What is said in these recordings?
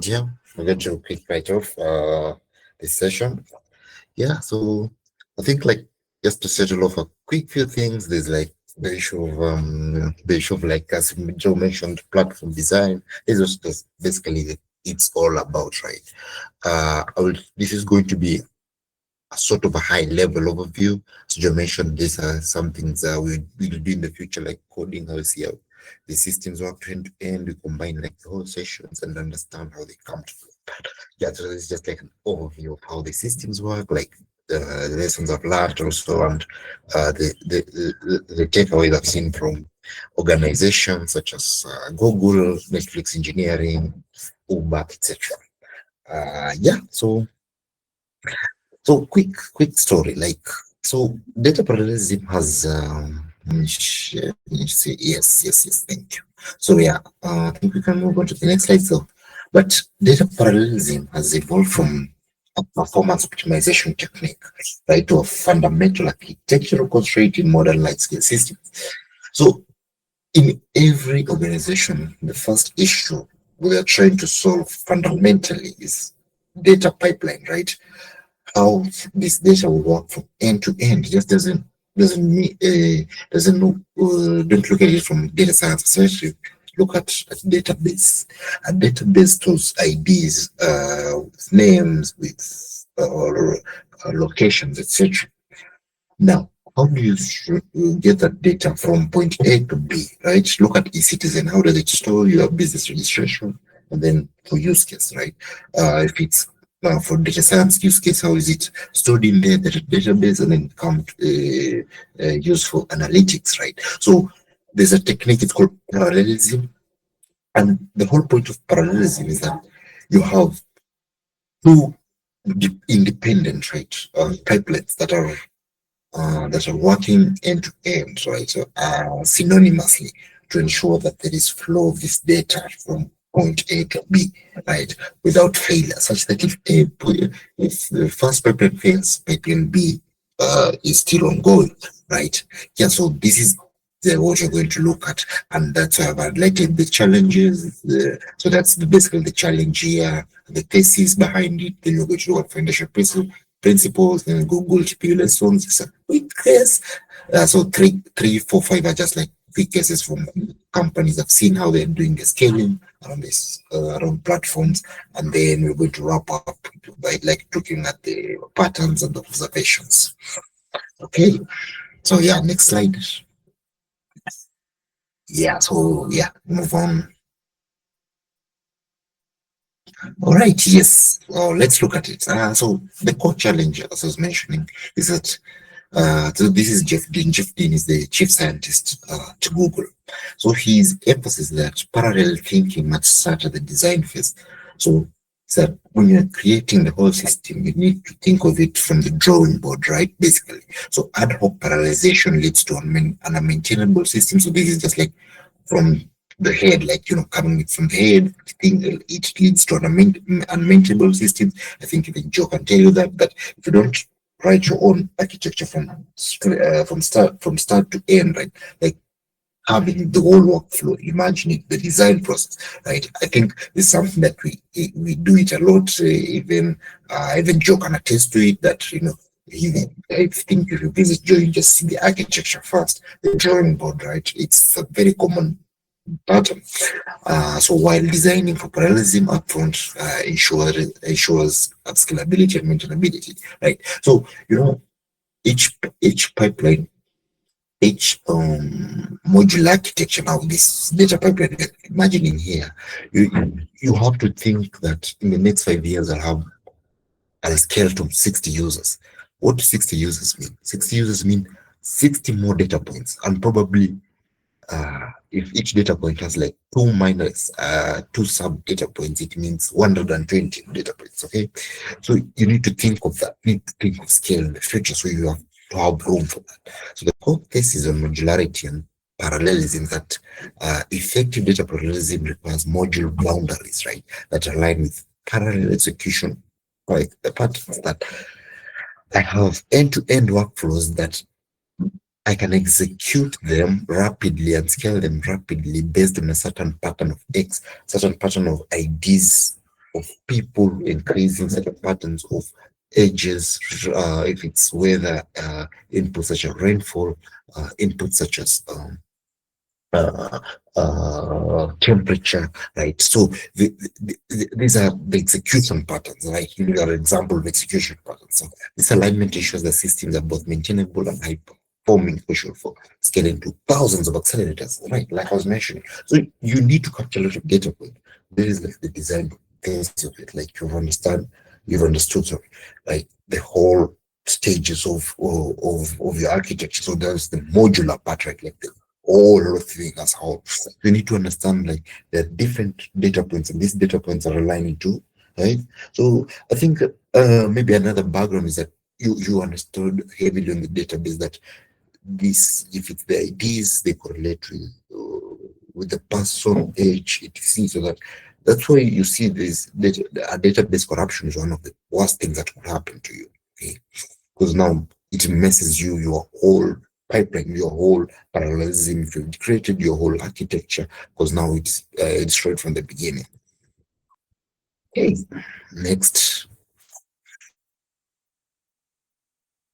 Yeah, we're going to kick right off this session. Yeah, so I think like just to settle off a quick few things, there's like the issue of like as Joe mentioned, platform design. This is just basically it's all about, right? This is going to be a sort of a high level overview. So you mentioned these are some things we'll do in the future, like coding, how we see how the systems work end to end. We combine like the whole sessions and understand how they come to. Yeah, so it's just like an overview of how the systems work, like the lessons I've learned also, and the takeaways I've seen from organizations such as Google, Netflix Engineering, Uber, etc. Yeah, so quick story. Like, so data parallelism has yes. Thank you. So yeah, I think we can move on to the next slide. So, but data parallelism has evolved from a performance optimization technique, right, to a fundamental architectural constraint in modern large-scale systems. So, in every organization, the first issue we are trying to solve fundamentally is data pipeline, right? How this data will work from end to end. It just doesn't mean doesn't look don't look at it from data science perspective. Look at a database. A database stores IDs, with names, with or locations, etc. Now, how do you get that data from point A to B, right? Look at eCitizen. How does it store your business registration? And then for use case, right? If it's for data science use case, how is it stored in there, the database, and then come used for analytics, right? So there's a technique, it's called parallelism. And the whole point of parallelism is that you have two independent, right, pipelines that are working end to end, right? So synonymously to ensure that there is flow of this data from point A to B, right, without failure, such that if the first pipeline fails, pipeline B is still ongoing, right? Yeah, so this is what you're going to look at, and that's why I've highlighted the challenges. So that's basically the challenge here, the thesis behind it. Then you're going to look at foundation principles, and Google TPU lessons. It's a quick case. So three, four, five are just like quick cases from companies. I've seen how they're doing the scaling around this around platforms, and then we're going to wrap up by like looking at the patterns and the observations. Okay. So yeah, next slide. Yeah. So yeah, move on. All right. Yes. Well, let's look at it. So the core challenge, as I was mentioning, is that so this is Jeff Dean. Jeff Dean is the chief scientist to Google. So his emphasis that parallel thinking must start at the design phase. So that when you're creating the whole system, you need to think of it from the drawing board, right? Basically. So ad hoc parallelization leads to an unmaintainable system. So this is just like from the head, like coming from the head, thing it leads to an unmaintainable system. I think even Joe can tell you that if you don't write your own architecture from start to end, right? Like having the whole workflow, imagining the design process, right? I think it's something that we do it a lot. Even Joe can attest to it that I think if you visit Joe, you just see the architecture first, the drawing board, right? It's a very common pattern. So while designing for parallelism upfront ensures scalability and maintainability, right? So each pipeline, each modular architecture. Now this data pipeline, imagining here, you have to think that in the next 5 years I'll scale to 60 users. What do 60 users mean? 60 users mean 60 more data points, and probably if each data point has like two sub data points, it means 120 data points. Okay, so you need to think of that. You need to think of scale in the future, so you have to have room for that. So the core thesis on modularity and parallelism that effective data parallelism requires module boundaries, right, that align with parallel execution, like the patterns that I have end-to-end workflows that I can execute them rapidly and scale them rapidly based on a certain pattern of X, certain pattern of IDs of people, increasing certain patterns of ages, if it's weather, inputs such as rainfall, inputs such as uh, temperature, right? So these are the execution patterns, right? Here are example of execution patterns. So this alignment ensures the systems are both maintainable and high performing, crucial for scaling to thousands of accelerators, right? Like I was mentioning. So you need to capture a lot of data point. There is like the design things of it, like you've understood, sorry, like the whole stages of your architecture. So there's the modular part, right? Like the all thing as a whole. You need to understand like there are different data points, and these data points are aligning to, right? So I think maybe another background is that you understood heavily on the database that this, if it's the IDs, they correlate with the person age, etc. So that's why you see this data, a database corruption is one of the worst things that could happen to you. Okay, because now it messes your whole pipeline, your whole parallelism. If you've created your whole architecture, because now it's straight from the beginning. Okay, next.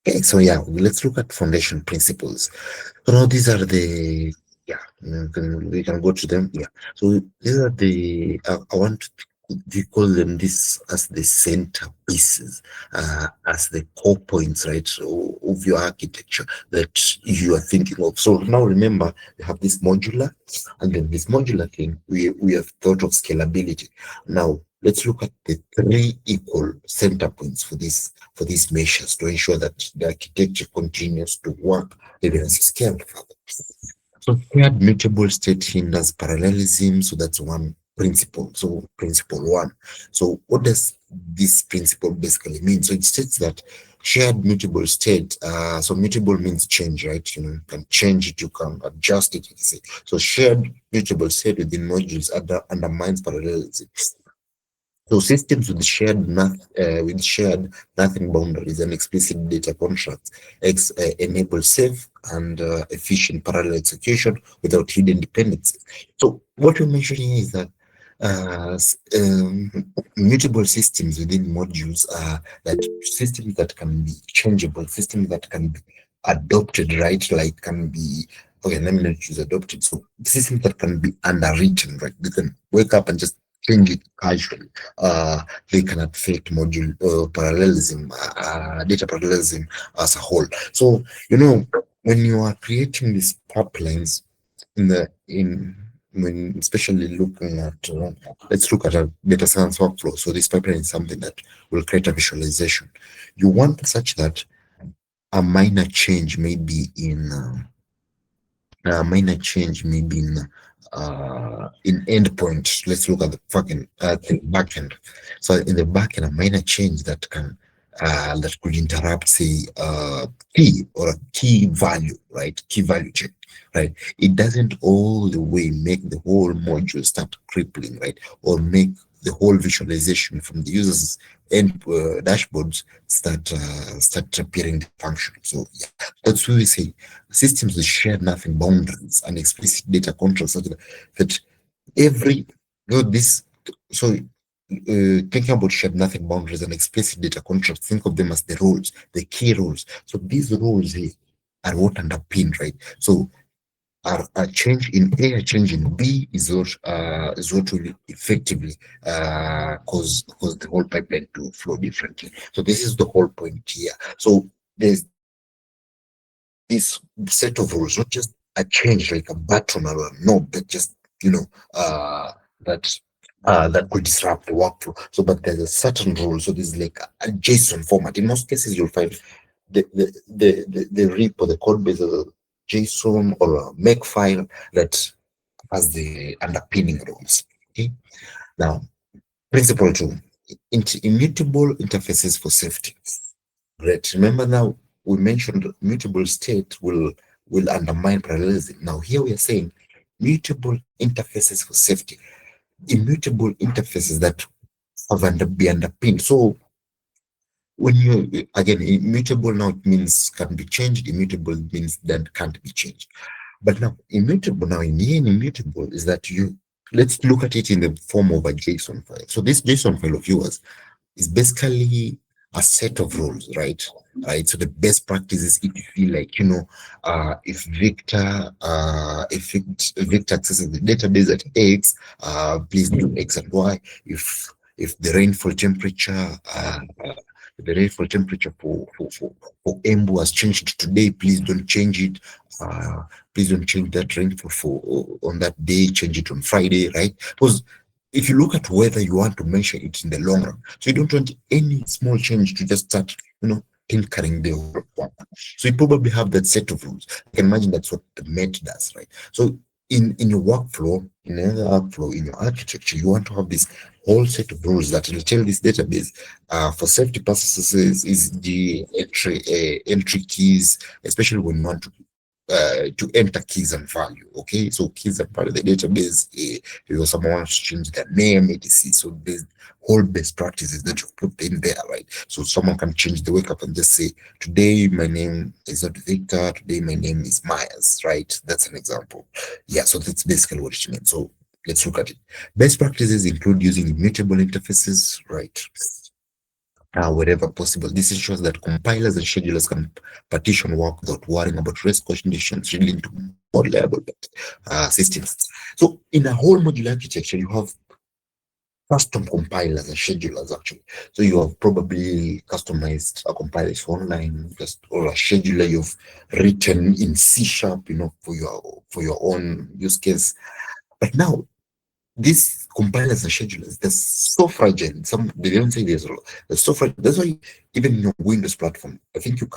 Okay, so yeah, let's look at foundation principles. So now these are the, yeah, we can go to them. Yeah, so these are the I want to, we call them this as the center pieces, as the core points, right, of your architecture that you are thinking of. So now remember, we have this modular, and then this modular thing, we have thought of scalability. Now let's look at the three equal center points for these measures to ensure that the architecture continues to work even as you scale further. So shared mutable state hinders parallelism. So that's one principle. So principle one. So what does this principle basically mean? So it states that shared mutable state. So mutable means change, right? You can change it, you can adjust it. So shared mutable state within modules undermines parallelism. So systems with shared nothing boundaries and explicit data contracts enable safe and efficient parallel execution without hidden dependencies. So what we're mentioning is that mutable systems within modules are that systems that can be changeable, systems that can be adopted, right? Like can be, okay, let me not use adopted. So systems that can be underwritten, right? They can wake up and just change it casually. Uh, they can affect module parallelism, data parallelism as a whole. So, when you are creating these pipelines in when especially looking at let's look at a data science workflow. So this pipeline is something that will create a visualization. You want such that a minor change may be minor change maybe in endpoint. Let's look at the backend. So in the backend, a minor change that could interrupt, say, key or a key value, right? Key value change, right? It doesn't all the way make the whole module start crippling, right? Or make the whole visualization from the user's end dashboards start appearing dysfunctional. So yeah, that's why we say systems with shared nothing boundaries and explicit data controls such that every this so thinking about shared nothing boundaries and explicit data contracts, think of them as the rules, the key rules. So these rules here are what underpin, right? So a change in A, a change in B is what will effectively cause the whole pipeline to flow differently. So this is the whole point here. So there's this set of rules, not just a change like a button or a knob that just uh that that could disrupt the workflow. So but there's a certain rule. So there's like a JSON format. In most cases you'll find the repo, the code base of a JSON or a make file that has the underpinning rules. Okay. Now, principle two, immutable interfaces for safety. Great. Remember now we mentioned mutable state will undermine parallelism. Now here we are saying mutable interfaces for safety, immutable interfaces that be underpinned. So when you again immutable now it means can be changed, immutable means that can't be changed. But now immutable now in immutable is that let's look at it in the form of a JSON file. So this JSON file of yours is basically a set of rules, right? Right. So the best practice is if you feel like, if Victor accesses the database at X, please do X and Y. If the rainfall temperature, for Embu has changed today, please don't change it. Uh, please don't change that rainfall for on that day. Change it on Friday, right? Because if you look at whether you want to measure it in the long run, so you don't want any small change to just start, tinkering the whole one. So you probably have that set of rules. I can imagine that's what the Met does, right? So in your workflow, in your architecture, you want to have this whole set of rules that will tell this database, for safety purposes, is the entry keys, especially when you want to enter keys and value. Okay, so keys are part of the database. Someone wants to change their name, etc. So there's whole best practices that you put in there, right? So someone can change the wake up and just say, today my name is not Victor, today my name is Myers, right? That's an example. Yeah, so that's basically what it means. So let's look at it. Best practices include using immutable interfaces, right? Wherever possible. This ensures that compilers and schedulers can partition work without worrying about rest conditions, leading to more reliable systems. So in a whole modular architecture, you have custom compilers and schedulers actually. So you have probably customized a compiler online, just or a scheduler you've written in C sharp, for your own use case. But now these compilers and schedulers, they're so fragile. Some they don't say this. They're so fragile. That's why even in your Windows platform, I think you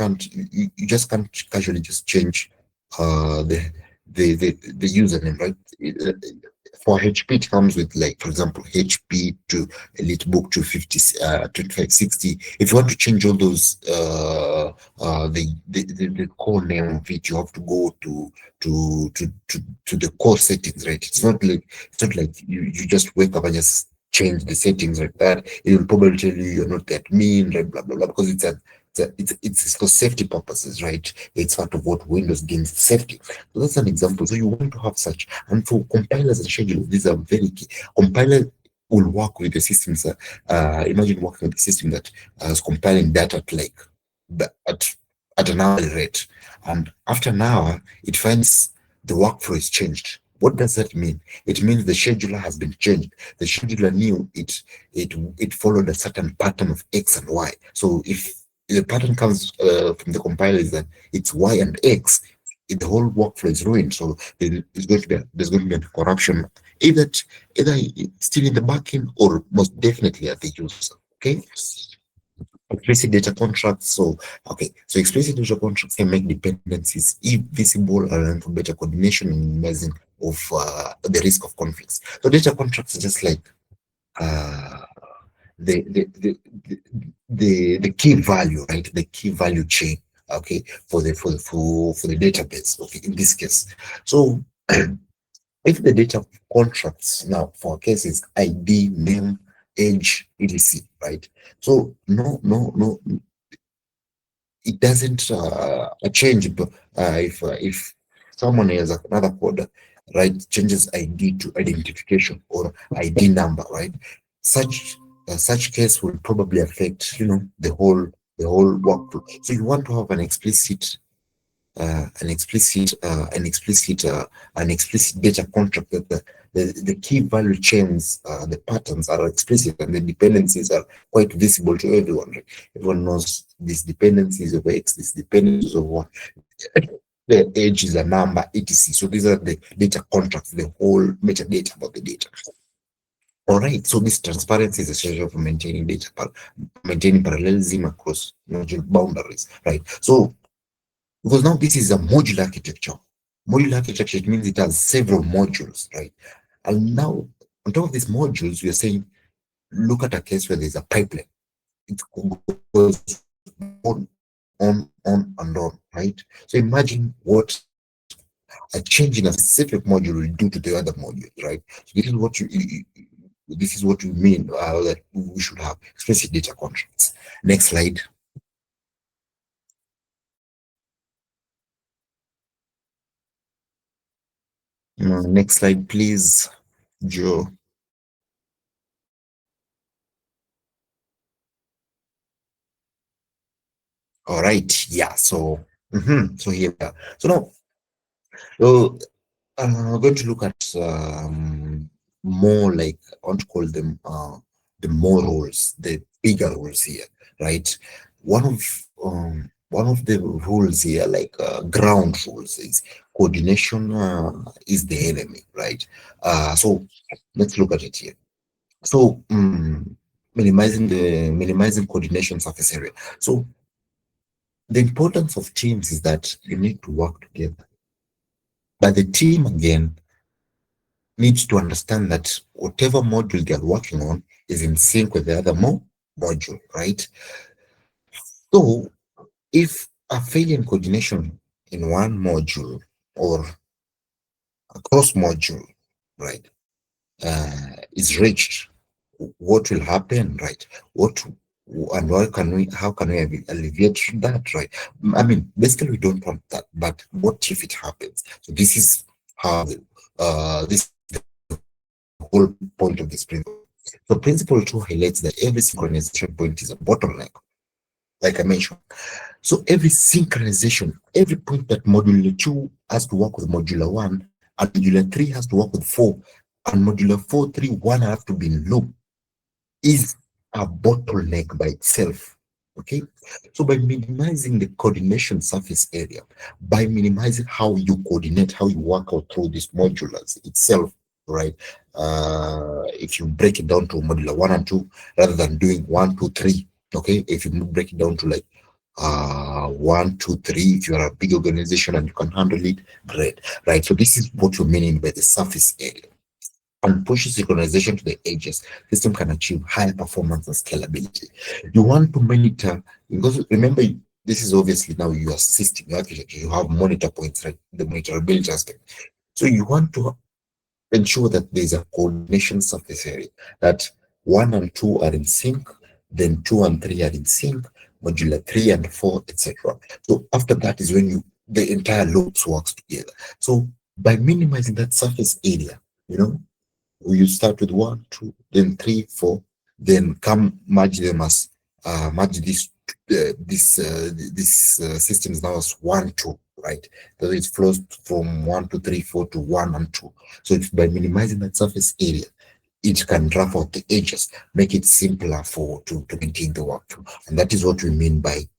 just can't casually just change the username, right? For HP, it comes with, like, for example, HP to EliteBook 250, 2560. If you want to change all those, the core name of it, you have to go to the core settings, right? It's not like you just wake up and just change the settings like that. It will probably tell you you're not that mean, right? Blah blah blah, because it's for safety purposes, right? It's part of what Windows deems safety. So that's an example. So you want to have such, and for compilers and schedulers, these are very key. Compiler will work with the systems. Imagine working with a system that is compiling data at, like, at an hourly rate, and after an hour, it finds the workflow is changed. What does that mean? It means the scheduler has been changed. The scheduler knew it followed a certain pattern of X and Y. So if the pattern comes from the compiler is that it's Y and X, the whole workflow is ruined. So there's going to be a corruption, either either still in the backend or most definitely at the user. Okay. Explicit data contracts. So explicit data contracts can make dependencies invisible, allowing for better coordination and minimizing of the risk of conflicts. So data contracts are just like uh, the, the, the, the, the key value, right? The key value chain, okay, for the database, okay, in this case. So if the data contracts now for a case is ID, name, age, etc., right? So no, it doesn't change if someone has another code, right, changes ID to identification or ID number, right? Such case will probably affect, the whole workflow. So you want to have an explicit data contract that the key value chains, the patterns are explicit, and the dependencies are quite visible to everyone. Right? Everyone knows these dependencies of X, these dependencies of what the age is a number, etc. So these are the data contracts, the whole metadata about the data. All right. So this transparency is essential for maintaining parallelism across module boundaries. Right. So because now this is a modular architecture. Modular architecture, it means it has several modules, right? And now, on top of these modules, we are saying, look at a case where there's a pipeline. It goes on and on, right? So imagine what a change in a specific module will do to the other module, right? So this is what you mean, that we should have explicit data contracts. Next slide. Next slide, please. Joe. All right. Yeah. So, so here we are. So now, uh, we're going to look at more like I want to call them the more roles, the bigger roles here, right? One of the rules here, like ground rules, is coordination is the enemy, right? So let's look at it here. So minimizing coordination surface area. So the importance of teams is that you need to work together. But the team again needs to understand that whatever module they're working on is in sync with the other module, right? So if a failure in coordination in one module or a cross module, right, is reached, what will happen, right? What and how can we alleviate that, right? I mean, basically, we don't want that, but what if it happens? So this is how this whole point of this principle. So principle two highlights that every synchronization point is a bottleneck, like I mentioned. So every synchronization, every point that modular two has to work with modular one, and modular three has to work with four, and modular four, three, one have to be in loop, is a bottleneck by itself. Okay, so by minimizing the coordination surface area, by minimizing how you coordinate, how you work out through these modulars itself, right? If you break it down to modular one and two, rather than doing one, two, three, okay? If you break it down to like one, two, three, if you are a big organization and you can handle it, great, right? So this is what you're meaning by the surface area and pushes synchronization to the edges, system can achieve higher performance and scalability. You want to monitor, because remember, this is obviously now your system, your architecture, you have monitor points, right? The monitorability aspect. So you want to ensure that there's a coordination surface area, that one and two are in sync, then two and three are in sync, modular three and four, etc. So after that is when the entire loops works together. So by minimizing that surface area, you know, you start with one, two, then three, four, then come merge them as merge these systems now as one, two, right? So it flows from one to three, four to one and two. So it's by minimizing that surface area, it can rough out the edges, make it simpler to maintain the workflow. And that is what we mean by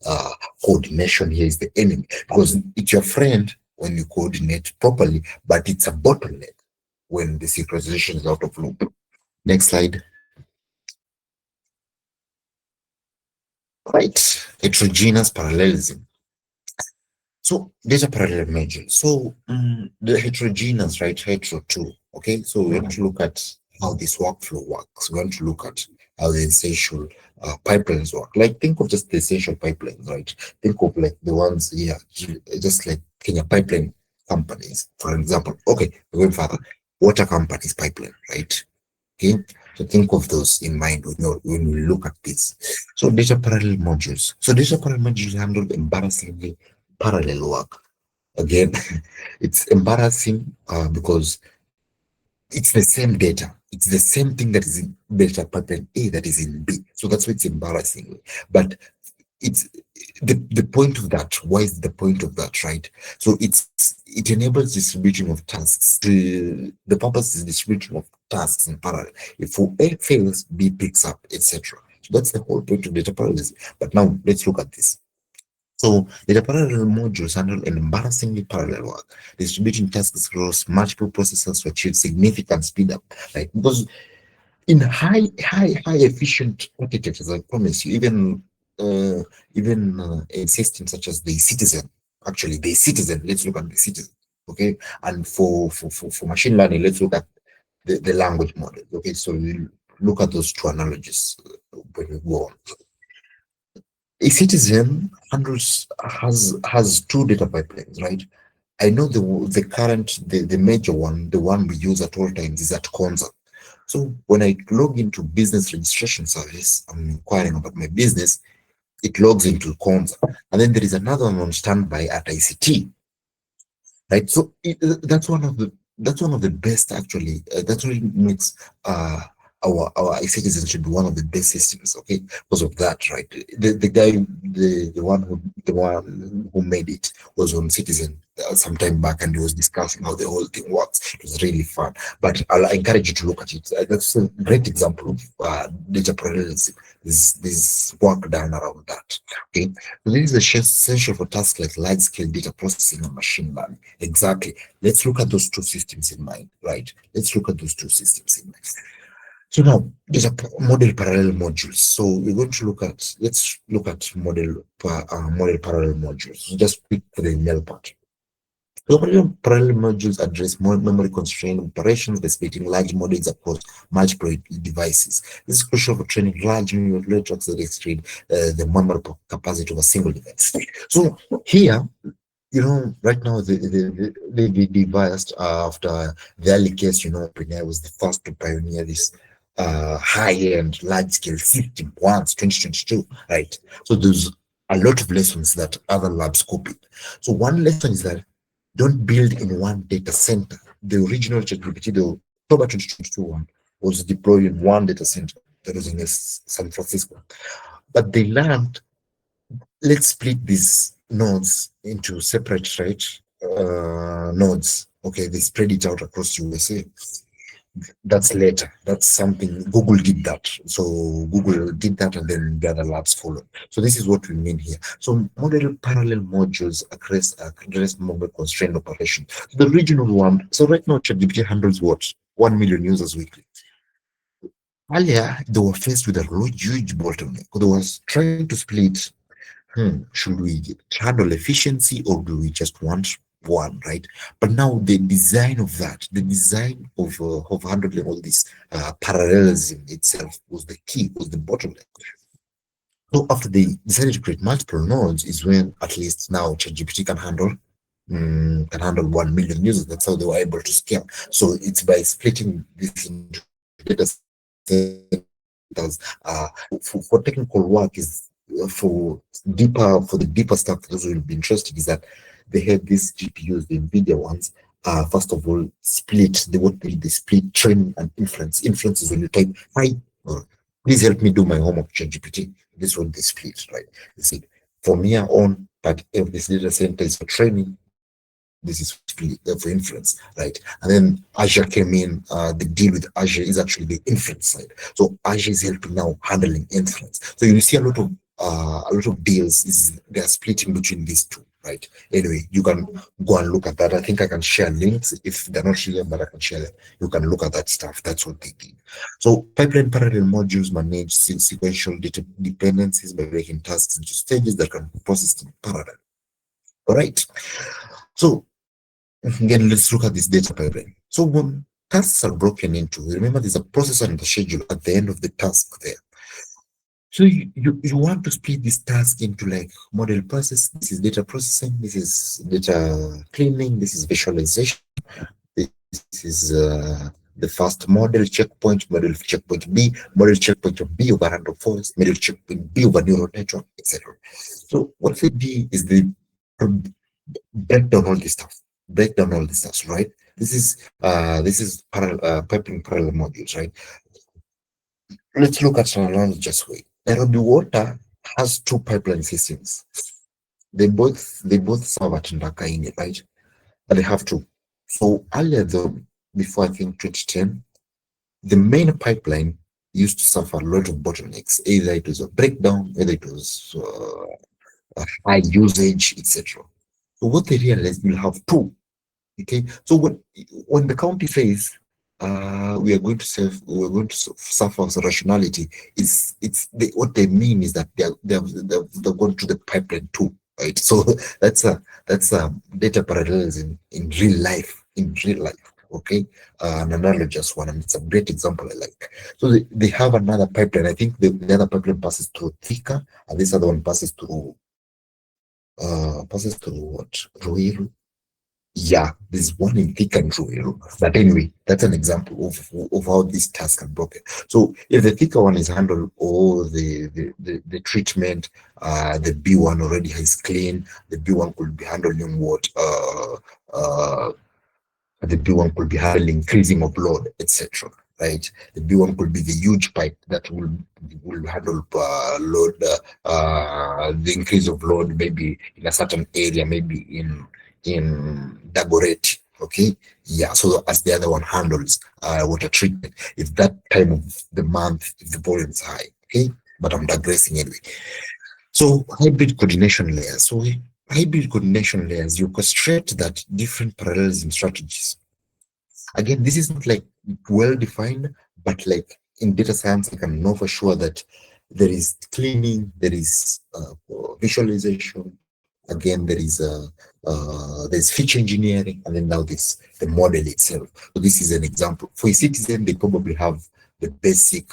coordination here is the enemy, because it's your friend when you coordinate properly, but it's a bottleneck when the synchronization is out of loop. Next slide. Right. Heterogeneous parallelism. So data parallel module. So the heterogeneous, right? Hetero two. Okay. So we want to look at how this workflow works. We want to look at how the essential pipelines work. Like think of just the essential pipelines, right? Think of like the ones here, just like Kenya pipeline companies, for example. Okay, we're going further. Water companies pipeline, right? Okay, so think of those in mind when we look at this. So data parallel modules. So data parallel modules handle embarrassingly parallel work. Again, it's embarrassing because it's the same data. It's the same thing that is in data pattern A that is in B. So that's why it's embarrassing. But it's the point of that. Why is the point of that, right? So it enables distribution of tasks. The purpose is distribution of tasks in parallel. If A fails, B picks up, etc. So that's the whole point of data parallelism. But now let's look at this. So data parallel modules handle an embarrassingly parallel work, distributing tasks across multiple processes to achieve significant speed up. Right? Because in high efficient architectures, I promise you, even in systems such as the citizen, actually the citizen, let's look at the citizen, okay? And for machine learning, let's look at the language model, okay? So we look at those two analogies when we go on. A citizen has two data pipelines, right? I know the current the major one, the one we use at all times is at Conza. So when I log into business registration service, I'm inquiring about my business, it logs into Conza. And then there is another one on standby at ICT, right? So that's one of that's one of the best actually. That really makes our citizens should be one of the best systems. Okay, because of that, right? The guy, the one who made it was on Citizen some time back, and he was discussing how the whole thing works. It was really fun. But I'll encourage you to look at it. That's a great example of data parallelism. This work done around that. Okay, so this is essential for tasks like large scale data processing and machine learning. Exactly. Let's look at those two systems in mind, right? Let's look at those two systems in mind. So now there's a model parallel modules. So we're going to let's look at model parallel modules. So just quick for the email part. So model parallel modules address more memory constrained operations by splitting large models across multiple devices. This is crucial for training large neural networks that exceed the memory capacity of a single device. So here right now they devised after the early case, OpenAI was the first to pioneer this high-end, large-scale system once, 2022, right? So there's a lot of lessons that other labs copied. So one lesson is that don't build in one data center. The original ChatGPT, the October 2022 one, was deployed in one data center that was in San Francisco. But they learned, let's split these nodes into separate, right? Nodes. Okay, they spread it out across USA. That's later. That's something Google did that. So Google did that, and then the other labs followed. So this is what we mean here. So model parallel modules address memory constrained operation. The regional one. So right now, ChatGPT handles what 1 million users weekly. Earlier, they were faced with a huge bottleneck. They was trying to split. Should we handle efficiency or do we just want one, right? But now the design of that, the design of handling all this parallelism itself was the key, was the bottleneck. So after they decided to create multiple nodes is when at least now ChatGPT can handle 1 million users. That's how they were able to scale. So it's by splitting this into data centers. For technical work is for the deeper stuff. Those will be interesting. Is that they had these GPUs, the NVIDIA ones. First of all, they split training and inference. Inference is when you type hi, or please help me do my homework, ChatGPT. This one they split, right? They said from here on, but if this data center is for training, this is for inference, right? And then Azure came in. The deal with Azure is actually the inference side. So Azure is helping now handling inference. So you see a lot of deals is they're splitting between these two, right? Anyway, you can go and look at that. I think I can share links if they're not here, but I can share them. You can look at that stuff. That's what they did. So pipeline parallel modules manage sequential data dependencies by breaking tasks into stages that can be processed in parallel. All right. So again, let's look at this data pipeline. So when tasks are broken into, remember there's a processor and a schedule at the end of the task there. So you want to split this task into like model process. This is data processing. This is data cleaning. This is visualization. This is the first model checkpoint B, model checkpoint of B over random forest, model checkpoint B over neural network, etc. So what they do is they break down all this stuff, right? This is piping parallel modules, right? Let's look at an analogous way. Nairobi Water has two pipeline systems. They both serve at Ndakaini, right? But they have two. So earlier though, before I think 2010, the main pipeline used to suffer a lot of bottlenecks. Either it was a breakdown, either it was a high usage, etc. So what they realized, we'll have two. Okay, so when the county says we are going to suffer rationality, what they mean is that they're going to the pipeline too, right? So that's a data parallelism in real life. Okay, an analogous one, and it's a great example I like. So they have another pipeline. I think the other pipeline passes through Thika, and this other one passes through what? Ruiru. Yeah, there's one in thick and true. But anyway, that's an example of how this task are broken. So if the thicker one is handled all the treatment, the B one already has clean, the B one could be handling what The B1 could be handling increasing of load, etc. Right? The B1 could be the huge pipe that will handle load, the increase of load, maybe in a certain area, maybe in Dagoretti. Okay, yeah. So as the other one handles water treatment, if that time of the month, if the volume is high. Okay, but I'm digressing anyway. So hybrid coordination layers. So hybrid coordination layers, you orchestrate that different parallelism strategies. Again, this is not like well defined, but like in data science, I can know for sure that there is cleaning, there is visualization. Again, there's feature engineering, and then now this the model itself. So this is an example. For a citizen, they probably have the basic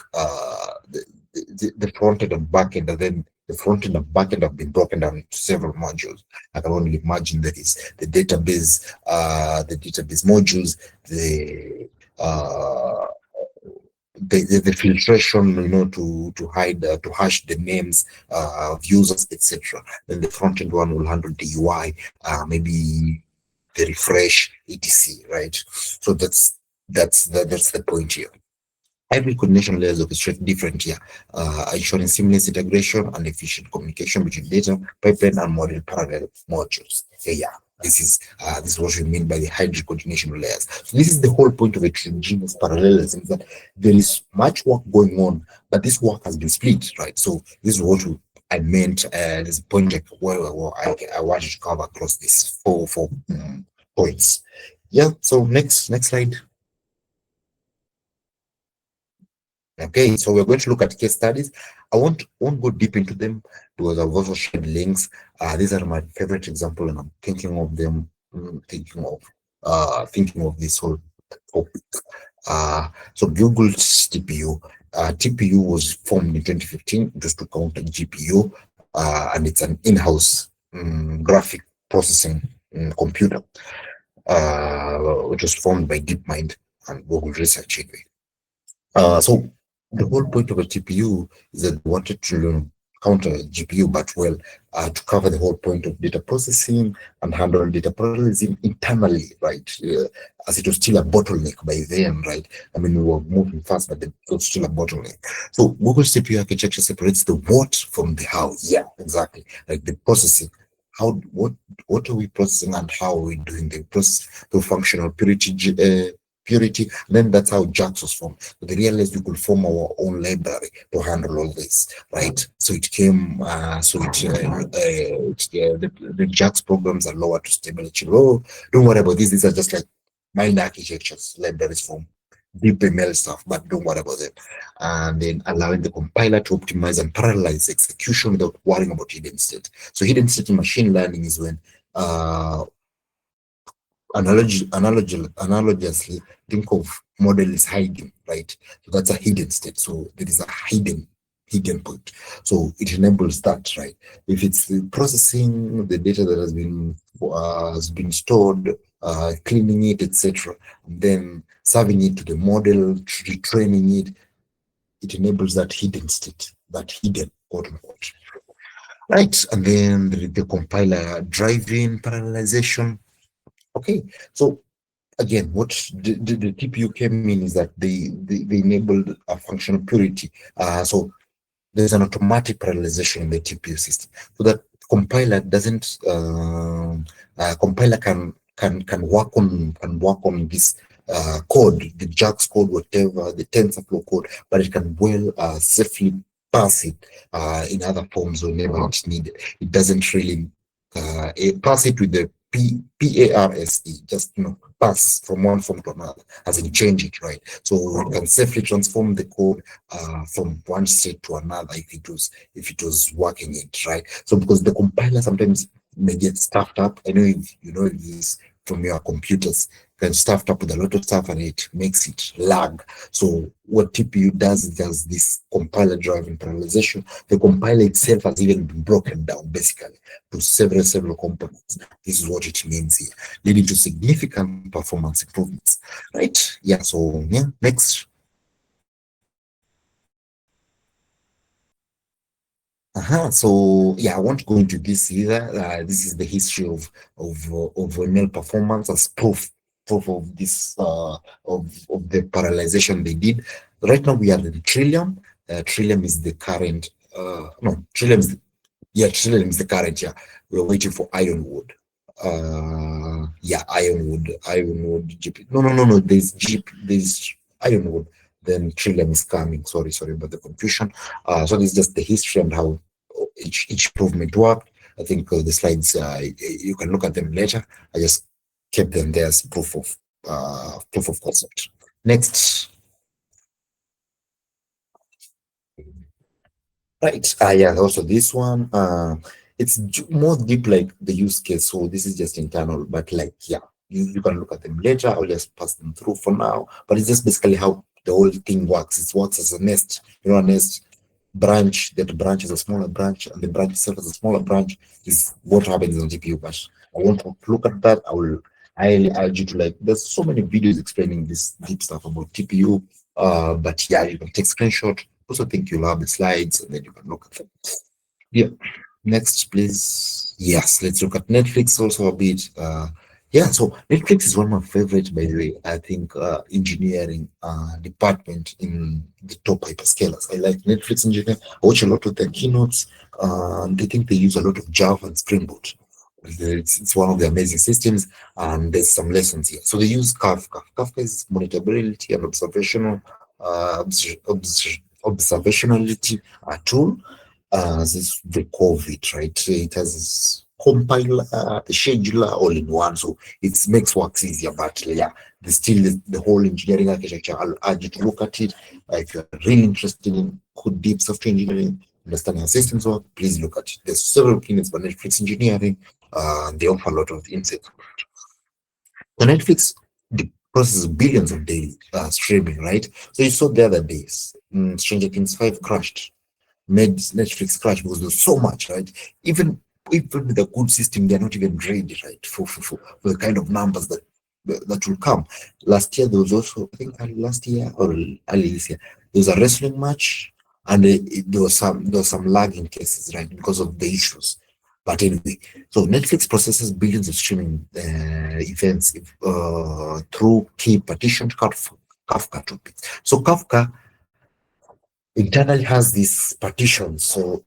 the front end and back end, and then the front end and back end have been broken down into several modules. I can only imagine that is the database modules, the uh, the filtration, to hide, to hash the names of users, etc. Then the front end one will handle the UI, maybe the refresh, etc. Right? So that's the point here. Every coordination layers orchestrate different here, ensuring seamless integration and efficient communication between data, pipeline, and model parallel modules. Yeah, this is what we mean by the hybrid coordination layers. So this is the whole point of a heterogeneous parallelism, that there is much work going on, but this work has been split, right? So this is what I meant. This point where I wanted to cover across these four points. Yeah. So next slide. Okay, so we're going to look at case studies. I won't go deep into them because I've also shared links. These are my favorite example, and I'm thinking of them, thinking of this whole topic. So Google's TPU. TPU was formed in 2015 just to counter GPU, and it's an in-house graphic processing computer, which was formed by DeepMind and Google Research anyway. So the whole point of a TPU is that they wanted to counter GPU, but well, to cover the whole point of data processing and handle data parallelism internally, right? As it was still a bottleneck by then, right? I mean, we were moving fast, but it was still a bottleneck. So Google's TPU architecture separates the what from the how. Yeah, exactly. Like the processing. How what are we processing and how are we doing the process to functional purity. Then that's how JAX was formed. So they realized we could form our own library to handle all this, right? So it came, the JAX programs are lower to stability. Oh, don't worry about this. These are just like minor architectures, libraries form deep ML stuff, but don't worry about it. And then allowing the compiler to optimize and parallelize execution without worrying about hidden state. So hidden state in machine learning is when analogously, think of model is hiding, right? So that's a hidden state. So there is a hidden point. So it enables that, right? If it's the processing the data that has been stored, cleaning it, etc., then serving it to the model, retraining it, it enables that hidden state, that hidden quote unquote. Right. And then the compiler driving parallelization. Okay. So again, what the TPU came in is that they enabled a functional purity. So there's an automatic parallelization in the TPU system, so that compiler doesn't compiler can work on this code, the JAX code, whatever, the TensorFlow code, but it can well safely pass it in other forms whenever it's needed. It doesn't really pass it with the PARSE, just pass from one form to another, as in change it, right? So it can safely transform the code from one state to another if it was working it, right? So because the compiler sometimes may get stuffed up. I know if you know this from your computers, can stuffed up with a lot of stuff and it makes it lag. So what TPU does, it does this compiler driving parallelization. The compiler itself has even been broken down basically to several components. This is what it means here, leading to significant performance improvements. Right? Yeah. So yeah. Next. So yeah, I won't go into this either. This is the history of ML performance as proof. proof of this of the parallelization they did. Right now we are in Trillium. Trillium is the current. No, Trillium is yeah, Trillium is the current. Yeah, we're waiting for Ironwood. Yeah, Ironwood. GP. No, no, no, no. There's GP. There's Ironwood. Then Trillium is coming. Sorry about the confusion. So this is just the history and how each improvement worked. I think the slides you can look at them later. I just kept them there as proof of concept. Next, right. Yeah, also this one. It's more deep like the use case. So this is just internal, but like, yeah, you can look at them later. I'll just pass them through for now. But it's just basically how the whole thing works. It works as a nest. You know, a nest branch, that branch is a smaller branch, and the branch itself is a smaller branch, is what happens on GPU. But I want to look at that. I highly urge you to like, there's so many videos explaining this deep stuff about TPU. But yeah, you can take screenshot. Also think you'll have the slides and then you can look at them. Yeah. Next, please. Yes, let's look at Netflix also a bit. Yeah, so Netflix is one of my favorite, by the way. I think engineering department in the top hyperscalers. I like Netflix engineering. I watch a lot of their keynotes. And I think they use a lot of Java and Spring Boot. It's one of the amazing systems, and there's some lessons here. So they use Kafka. Kafka is monitorability and observationality tool this the COVID, right? It has this compiler, the scheduler all in one, so it makes works easier. But yeah, there's still the whole engineering architecture. I'll urge you to look at it. If you're really interested in good deep software engineering, understanding how systems work, please look at it. There's several opinions about Netflix engineering. They offer a lot of insight. The Netflix processes billions of daily streaming, right? So you saw the other days, Stranger Things 5 crashed, made Netflix crash because there's so much, right? Even with a good system, they're not even ready, right, for the kind of numbers that will come. Last year there was also, I think last year or early this year, there was a wrestling match, and there was some lagging cases, right, because of the issues. But anyway, so Netflix processes billions of streaming events through key partitioned Kafka topics. So Kafka internally has this partition. So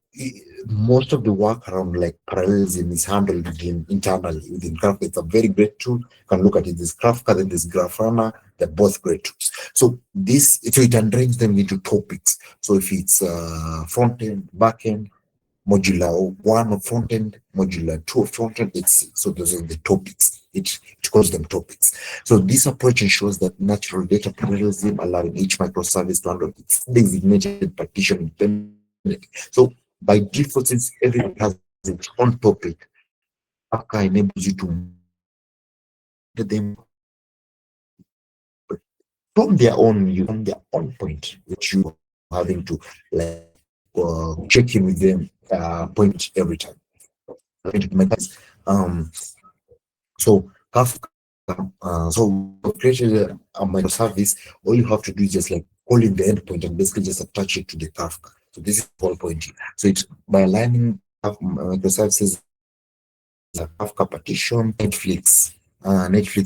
most of the work around like parallelism is handled internally within Kafka. It's a very great tool. You can look at it. There's Kafka, then there's Grafana. They're both great tools. So it arranges them into topics. So if it's front end, back end, modular one of front end, modular two of front end. So those are the topics. It calls them topics. So this approach ensures that natural data parallelism, allowing each microservice to handle its designated partition independently. So by default, since everyone has its own topic, Kafka enables you to get them from their own point, which you are having to like check in with them point every time. Um, so Kafka, so we've created a microservice. All you have to do is just like call in the endpoint and basically just attach it to the Kafka. So this is the whole point here. So it's by aligning microservices, Kafka partition, Netflix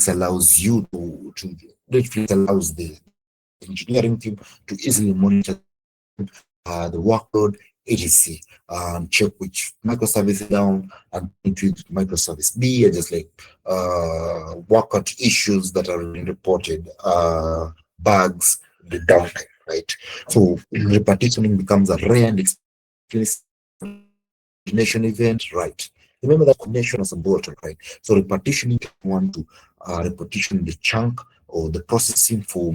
allows you to Netflix allows the engineering team to easily monitor the workload, etc. Check which microservice is down and into microservice B, and just like work out issues that are being reported, bugs, the downtime, right? So repartitioning becomes a rare and explicit coordination event, right? Remember that coordination as a bottle, right? So repartitioning want to repartition the chunk or the processing for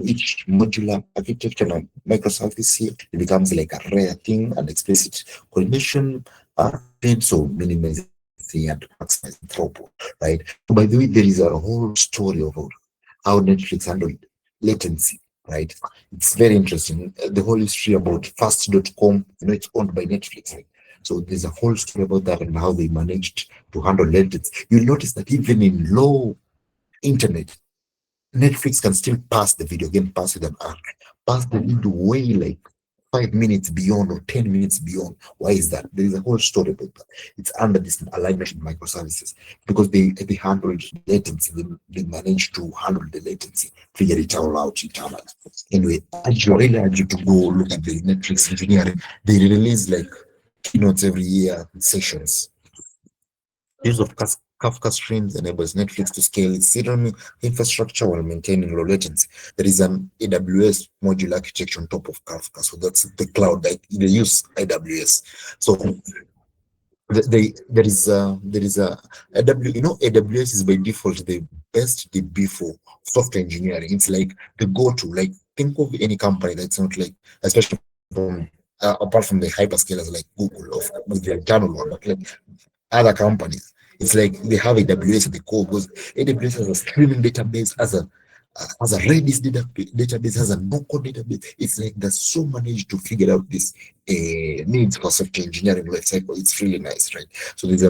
each modular architecture and microservice here, it becomes like a rare thing and explicit coordination so minimizing and maximizing throughput, right? So by the way, there is a whole story about how Netflix handled latency, right? It's very interesting. The whole history about fast.com, it's owned by Netflix, right? So there's a whole story about that and how they managed to handle latency. You'll notice that even in low internet, Netflix can still pass the video game, pass it an arc, pass the video way like 5 minutes beyond or 10 minutes beyond. Why is that? There is a whole story about that. It's under this alignment with microservices because they handle the latency, they manage to handle the latency, figure it all out internally. Anyway, I really urge you to go look at the Netflix engineering. They release like keynotes every year, sessions. Use of Kafka streams enables Netflix to scale its Ethereum infrastructure while maintaining low latency. There is an AWS modular architecture on top of Kafka, so that's the cloud. Like they use AWS. So there is a AWS is by default the best DB for software engineering. It's like the go-to. Like think of any company that's not like, especially from apart from the hyperscalers like Google or with their internal one, but like other companies. It's like they have AWS at the core because AWS has a streaming database, has a Redis database, has a no-code database. It's like there's so managed to figure out this needs for software engineering life cycle. It's really nice, right? So there's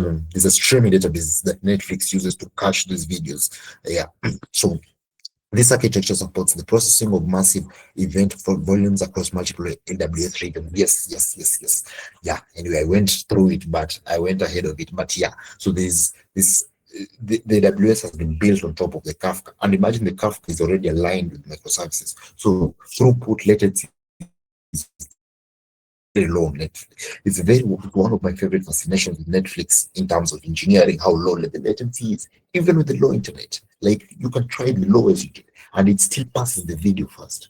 a streaming database that Netflix uses to cache these videos. Yeah. So this architecture supports the processing of massive event volumes across multiple AWS regions. Yes, yes, yes, yes. Yeah. Anyway, I went through it, but I went ahead of it. But yeah, so there's this. The AWS has been built on top of the Kafka, and imagine the Kafka is already aligned with microservices. So throughput latency very low on Netflix. It's very one of my favorite fascinations with Netflix in terms of engineering, how low the latency is, even with the low internet. Like you can try the lowest you can, and it still passes the video first.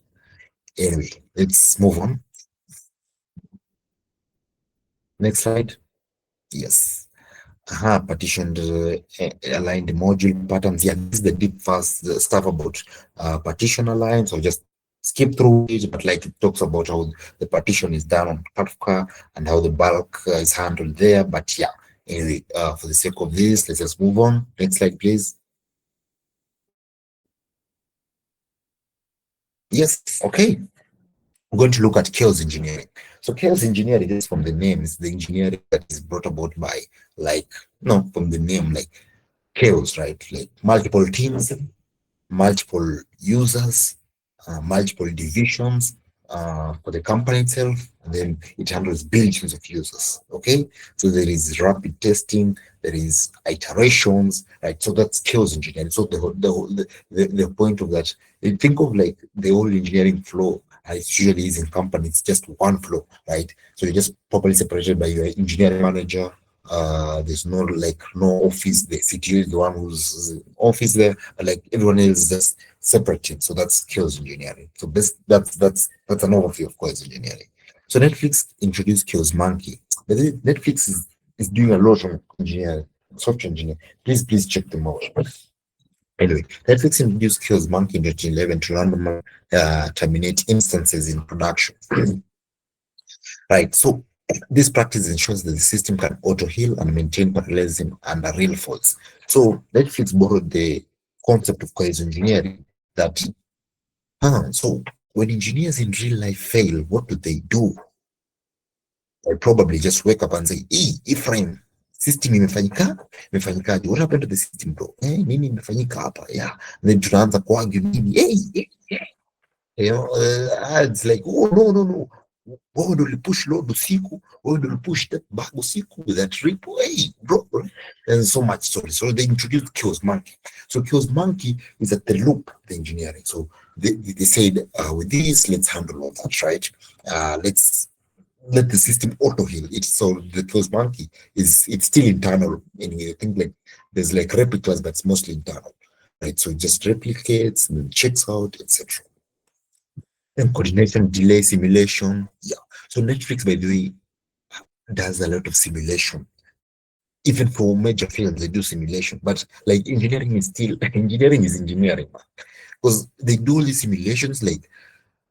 Anyway, let's move on. Next slide. Yes. Partitioned, aligned module patterns. Yeah, this is the deep fast stuff about partition align. So just skip through it, but like it talks about how the partition is done on Kafka and how the bulk is handled there. But yeah, anyway, for the sake of this, let's just move on. Next slide, please. Yes, okay. We're going to look at chaos engineering. So chaos engineering, just from the name, is the engineering that is brought about by, like, no, from the name, like chaos, right? Like multiple teams, multiple users, multiple divisions for the company itself, and then it handles billions of users. Okay, so there is rapid testing, there is iterations, right? So that's chaos engineering. So the point of that, you think of like the whole engineering flow. It usually is in companies, just one flow, right? So you're just properly separated by your engineering manager. There's no like no office. The CTO is the one who's office there, but like everyone else just separate teams. So that's chaos engineering. So that's an overview of chaos engineering. So Netflix introduced Chaos Monkey. But Netflix is doing a lot of engineering, software engineering. Please check them out. Anyway, Netflix introduced Chaos Monkey in 2011 to randomly terminate instances in production. Right. So this practice ensures that the system can auto heal and maintain parallelism under real faults. So Netflix borrowed the concept of chaos engineering that so when engineers in real life fail, what do they do? I'll probably just wake up and say, hey, Ephraim, system imefanyikaje? What happened to the system bro? Nini imefanyika hapa? Yeah. And then tunaanza kuargue nini? It's like, oh no. Wewe ndo ulipush load usiku, wewe ndo ulipush that bag usiku with that repo, hey bro. And so much story. So they introduced Chaos Monkey. So Chaos Monkey is at the loop, the engineering. So they said, with this, let's handle all that, right? Let's let the system auto heal it. So the Chaos Monkey it's still internal. Anyway, I think like there's like replicas that's mostly internal, right? So it just replicates and then checks out, etc. And coordination, delay, simulation. Yeah. So Netflix, by the way, does a lot of simulation. Even for major fields, they do simulation. But like engineering is still engineering is engineering, because they do all these simulations. Like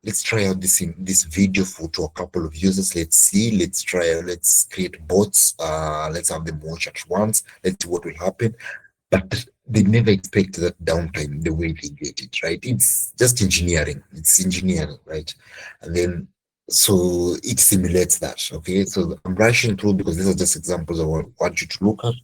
let's try out this video for to a couple of users. Let's see. Let's create bots. Let's have them watch at once. Let's see what will happen. But they never expect that downtime the way they get it, right? It's just engineering. It's engineering, right? And then so it simulates that. Okay. So I'm rushing through because these are just examples I want you to look at,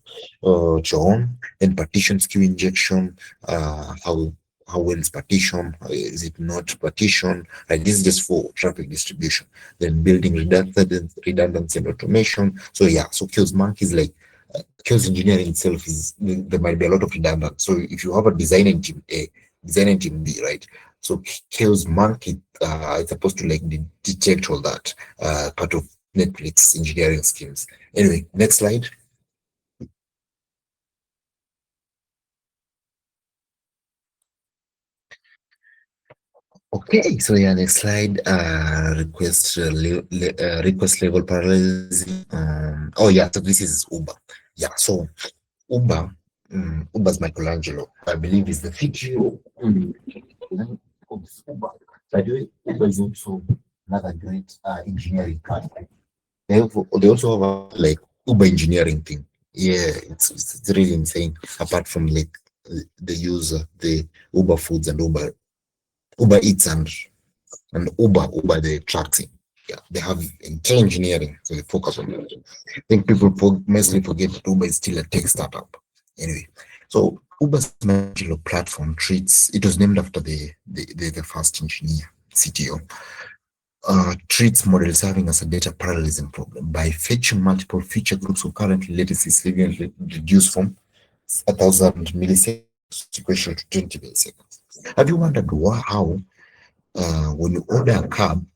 John. Then partition skew injection, how how well is partition, is it not partition, right? This is just for traffic distribution. Then building redundancy and automation. So yeah, so chaos monkey is like chaos engineering itself is there might be a lot of redundant. So if you have a design engine A, design engine B, right? So chaos monkey is supposed to like detect all that part of Netflix engineering schemes. Anyway, next slide. Okay, so yeah, next slide. Request level parallelism. Oh yeah, so this is Uber. Yeah, so Uber, Uber's Michelangelo, I believe, is the video of Uber. By the way, Uber is also another great engineering company. They also have like Uber engineering thing. Yeah, it's really insane. Apart from like the user, the Uber foods and Uber Eats and Uber the taxi. Yeah, they have entire engineering, so they focus on that. I think people mostly forget that Uber is still a tech startup. Anyway, so Uber's Michelangelo platform treats it was named after the first engineer, CTO. Treats model serving as a data parallelism problem by fetching multiple feature groups concurrently. Latency significantly reduced from 1,000 milliseconds equation to 20 milliseconds. Have you wondered how when you order a cab,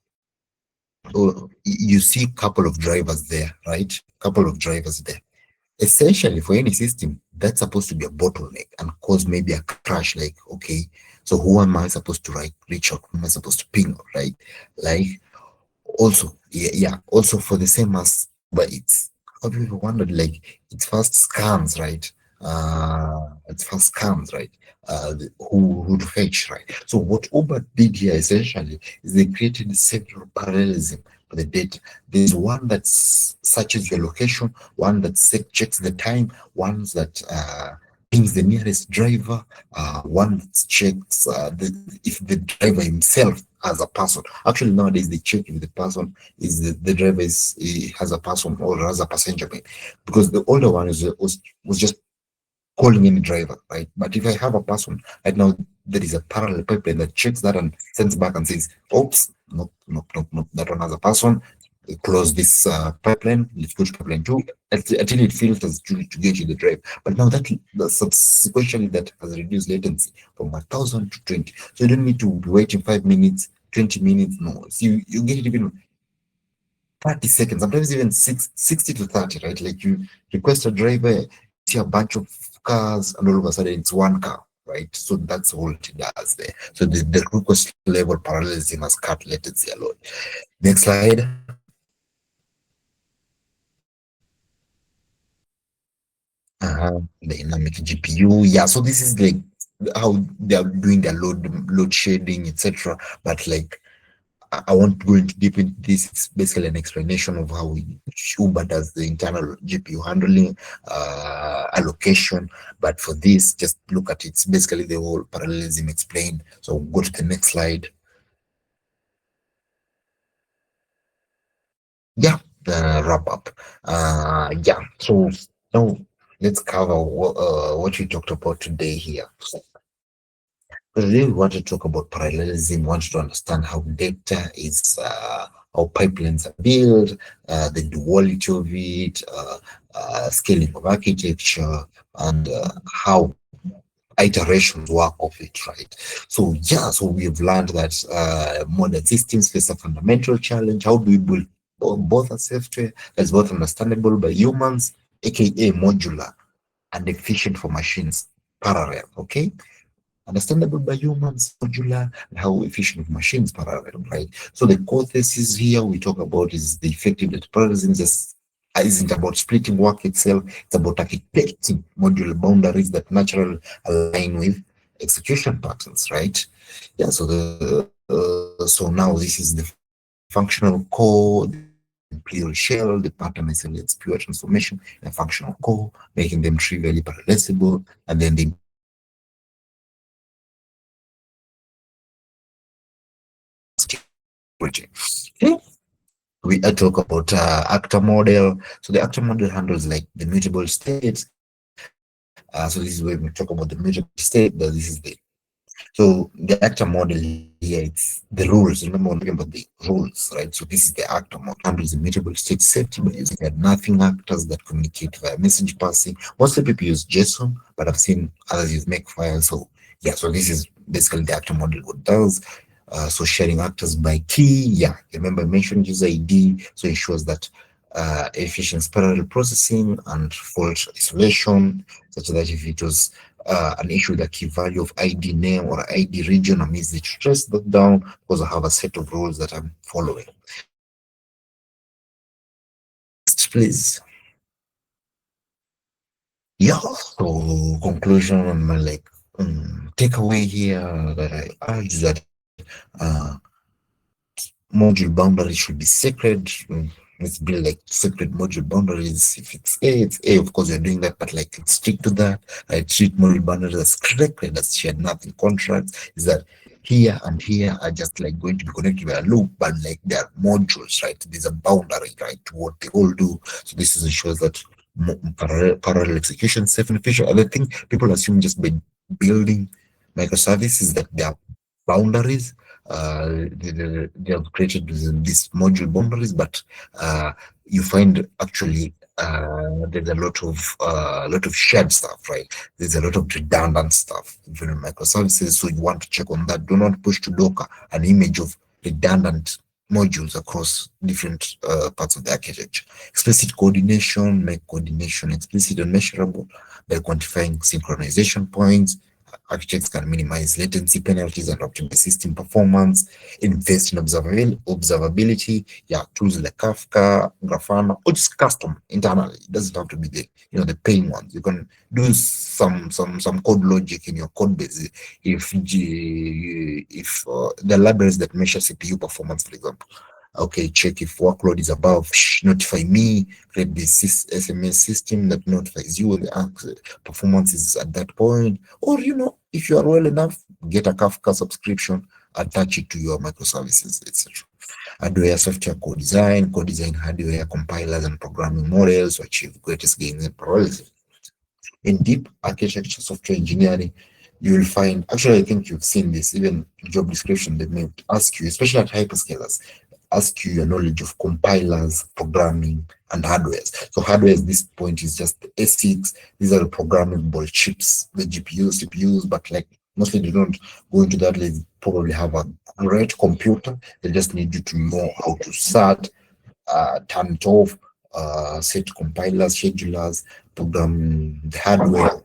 you see a couple of drivers there, right? Couple of drivers there. Essentially, for any system, that's supposed to be a bottleneck and cause maybe a crash. Like, okay, so who am I supposed to reach out? Who am I supposed to ping? Right? Like, also, yeah, also for the same as, but it's have you ever wondered like it's first scans, right? It's first scans, right? Who to fetch, right? So what Uber did here essentially is they created several parallelism for the data. There's one that searches your location, one that checks the time, ones that pings the nearest driver, one that checks if the driver himself as a person. Actually, nowadays they check if the person is the driver is has a person or has a passenger mate, because the older one was just calling any driver, right? But if I have a person right now, there is a parallel pipeline that checks that and sends back and says, "Oops, nope, nope, nope, nope, that one has a person. Close this pipeline. Let's go to pipeline two until it filters to get you the drive." But now that subsequently that has reduced latency from 1,000 to 20, so you don't need to be waiting 5 minutes, 20 minutes. No, so you get it even 30 seconds, sometimes even 60 to 30, right? Like you request a driver, see a bunch of cars, and all of a sudden it's one car, right? So that's all it does there. So the request level parallelism has cut latency a lot. Next slide. Dynamic GPU. Yeah, so this is like how they are doing their load shedding, etc. But like I won't go into deep into this. It's basically an explanation of how Uber does the internal GPU handling, allocation. But for this, just look at it. It's basically the whole parallelism explained. So go to the next slide. Yeah, the wrap up. Yeah. So now let's cover what we talked about today here. Today we want to talk about parallelism. We want to understand how data is, how pipelines are built, the duality of it, scaling of architecture, and how iterations work of it, right? So yeah, so we've learned that modern systems face a fundamental challenge. How do we build both a software that's both understandable by humans, aka modular, and efficient for machines, parallel, okay? Understandable by humans, modular, and how efficient machines parallel, right? So the core thesis here we talk about is the effective data parallelism just isn't about splitting work itself, it's about architecting modular boundaries that naturally align with execution patterns, right? Yeah, so so now this is the functional core, the imperial shell, the pattern isolates pure transformation, and a functional core, making them trivially parallelizable, and then the Okay. We talk about actor model. So the actor model handles like the mutable states. So this is where we talk about the mutable state. But this is the So the actor model here, it's the rules. Remember, we're talking about the rules, right? So this is the actor model. Handles immutable state safety by using nothing actors that communicate via message passing. Mostly people use JSON, but I've seen others use Makefile. So yeah, so this is basically the actor model what does. So sharing actors by key. Yeah, remember I mentioned user ID. So ensures that efficient parallel processing and fault isolation, such that if it was an issue with a key value of ID name or ID region, I means to trace that down because I have a set of rules that I'm following. Next, please. Yeah. So conclusion and my takeaway here that I urge that module boundaries should be sacred. Let's build like sacred module boundaries. If it's A, it's A. Of course, you're doing that, but like stick to that. I treat module boundaries as sacred, as shared nothing contracts. Is that here and here are just like going to be connected by a loop, but like they are modules, right? There's a boundary, right, to what they all do. So this is ensures that parallel execution, safe and efficient. And I think people assume just by building microservices that there are boundaries they have created these module boundaries, but you find actually there's a lot of shared stuff, right? There's a lot of redundant stuff even in microservices. So you want to check on that. Do not push to Docker an image of redundant modules across different parts of the architecture. Explicit coordination, make coordination explicit and measurable by quantifying synchronization points. Architects can minimize latency penalties and optimize system performance, invest in observability. Yeah, tools like Kafka, Grafana, or just custom internally. It doesn't have to be the paying ones. You can do some code logic in your code base. If the libraries that measure CPU performance, for example, okay, check if workload is above, notify me, create this SMS system that notifies you when the performance is at that point. Or, if you are well enough, get a Kafka subscription, attach it to your microservices, etc. Hardware, software, code design, hardware, compilers, and programming models to achieve greatest gains in parallelism. In deep architecture software engineering, you will find, actually, I think you've seen this, even job description, they may ask you, especially at hyperscalers, ask you your knowledge of compilers, programming, and hardware. So hardware at this point is just the ASICs. These are the programmable chips, the GPUs, CPUs, but like mostly they don't go into that. They probably have a great computer. They just need you to know how to start, turn it off, set compilers, schedulers, program the hardware,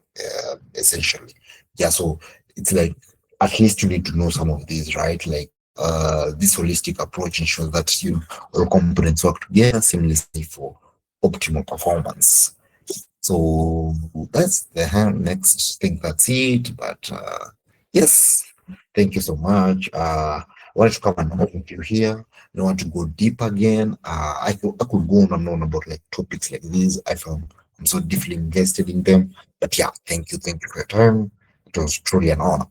essentially. Yeah, so it's like at least you need to know some of these, right? Like this holistic approach ensures that all components work together seamlessly for optimal performance. So that's the next thing. That's it. But yes, thank you so much. I wanted to come and overview here. I want to go deep again. I could go on and on about like topics like these. I'm so deeply invested in them. But yeah, thank you for your time. It was truly an honor.